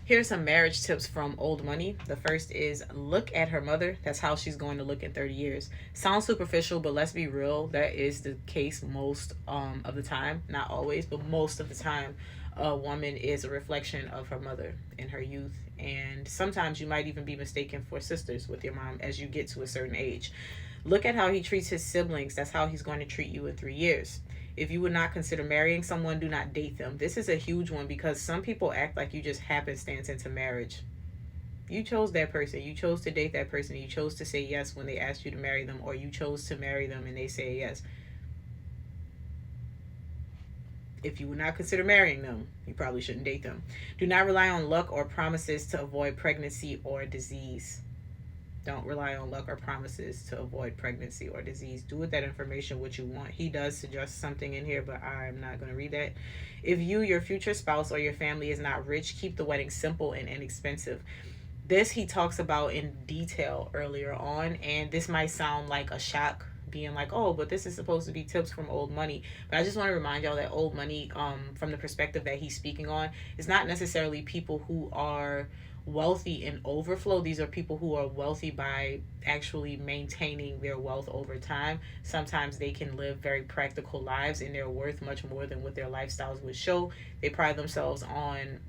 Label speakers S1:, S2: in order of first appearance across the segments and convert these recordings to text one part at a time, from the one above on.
S1: Here's some marriage tips from Old Money. The first is look at her mother. That's how she's going to look in 30 years. Sounds superficial, but let's be real. That is the case most of the time. Not always, but most of the time. A woman is a reflection of her mother in her youth. And sometimes you might even be mistaken for sisters with your mom as you get to a certain age. Look at how he treats his siblings. That's how he's going to treat you in 3 years. If you would not consider marrying someone, do not date them. This is a huge one because some people act like you just happenstance into marriage. You chose that person. You chose to date that person. You chose to say yes when they asked you to marry them, or you chose to marry them and they say yes. If you would not consider marrying them, you probably shouldn't date them. Do not rely on luck or promises to avoid pregnancy or disease. Don't rely on luck or promises to avoid pregnancy or disease. Do with that information what you want. He does suggest something in here, but I'm not going to read that. If you, your future spouse, or your family is not rich, keep the wedding simple and inexpensive. This he talks about in detail earlier on, and this might sound like a shock, being like, oh, but this is supposed to be tips from Old Money. But I just want to remind y'all that Old Money, from the perspective that he's speaking on, is not necessarily people who are wealthy in overflow. These are people who are wealthy by actually maintaining their wealth over time. Sometimes they can live very practical lives and they're worth much more than what their lifestyles would show. They pride themselves on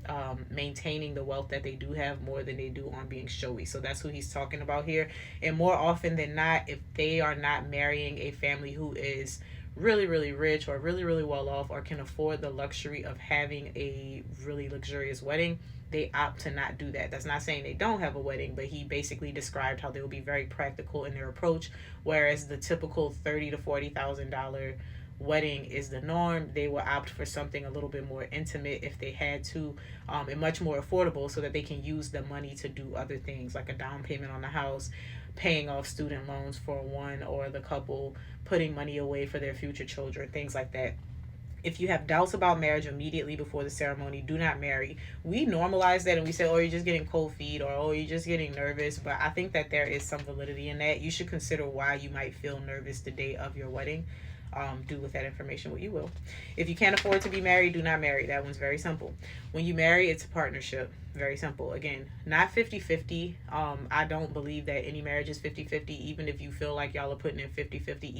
S1: maintaining the wealth that they do have more than they do on being showy. So that's who he's talking about here. And more often than not, if they are not marrying a family who is really, really rich or really, really well off or can afford the luxury of having a really luxurious wedding, they opt to not do that. That's not saying they don't have a wedding, but he basically described how they will be very practical in their approach, whereas the typical $30,000 to $40,000 wedding is the norm. They will opt for something a little bit more intimate if they had to, and much more affordable, so that they can use the money to do other things like a down payment on the house, paying off student loans for one or the couple, putting money away for their future children, things like that. If you have doubts about marriage immediately before the ceremony, do not marry. We normalize that and we say, oh, you're just getting cold feet, or oh, you're just getting nervous. But I think that there is some validity in that. You should consider why you might feel nervous the day of your wedding. Do with that information what you will. If you can't afford to be married, do not marry. That one's very simple. When you marry, it's a partnership. Very simple. Again, not 50-50. I don't believe that any marriage is 50-50, even if you feel like y'all are putting in 50-50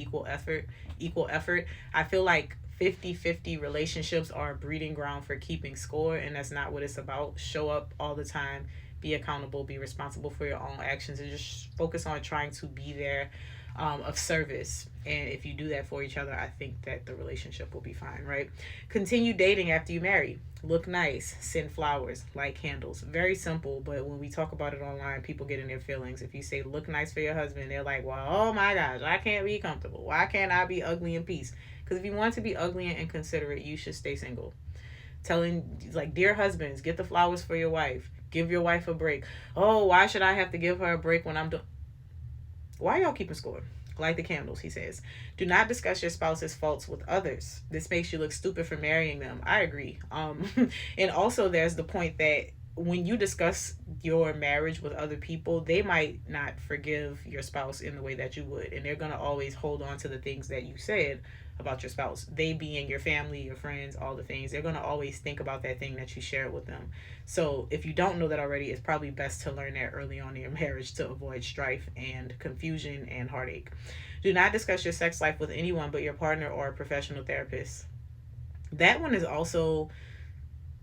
S1: equal effort. I feel like 50-50 relationships are a breeding ground for keeping score, and that's not what it's about. Show up all the time, be accountable, be responsible for your own actions, and just focus on trying to be there of service. And if you do that for each other, I think that the relationship will be fine, right? Continue dating after you marry. Look nice, send flowers, light candles. Very simple, but when we talk about it online, people get in their feelings. If you say look nice for your husband, they're like, well, oh my gosh, I can't be comfortable. Why can't I be ugly in peace? Because if you want to be ugly and inconsiderate, you should stay single. Telling, like, dear husbands, get the flowers for your wife. Give your wife a break. Oh, why should I have to give her a break when I'm doing... Why y'all keeping score? Light the candles, he says. Do not discuss your spouse's faults with others. This makes you look stupid for marrying them. I agree. And also there's the point that when you discuss your marriage with other people, they might not forgive your spouse in the way that you would. And they're going to always hold on to the things that you said about your spouse. They being your family, your friends, all the things. They're going to always think about that thing that you shared with them. So if you don't know that already, it's probably best to learn that early on in your marriage to avoid strife and confusion and heartache. Do not discuss your sex life with anyone but your partner or a professional therapist. That one is also...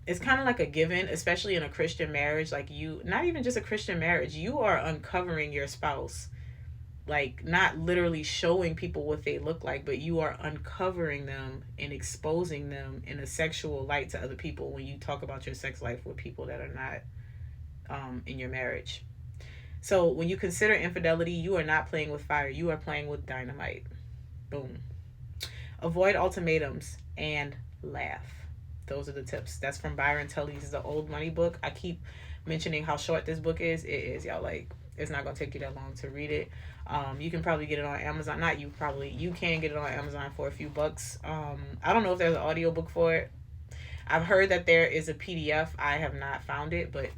S1: it's kind of like a given, especially in a Christian marriage. Like, you, not even just a Christian marriage, you are uncovering your spouse. Like, not literally showing people what they look like, but you are uncovering them and exposing them in a sexual light to other people when you talk about your sex life with people that are not in your marriage. So when you consider infidelity, you are not playing with fire. You are playing with dynamite. Boom. Avoid ultimatums and laugh. Those are the tips. That's from Byron Tully's The Old Money book. I keep mentioning how short this book is. It is, y'all. Like, it's not going to take you that long to read it. You can probably get it on Amazon. Not you, probably. You can get it on Amazon for a few bucks. I don't know if there's an audiobook for it. I've heard that there is a PDF. I have not found it, but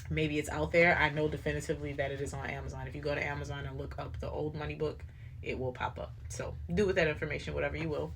S1: maybe it's out there. I know definitively that it is on Amazon. If you go to Amazon and look up The Old Money book, it will pop up. So do with that information whatever you will.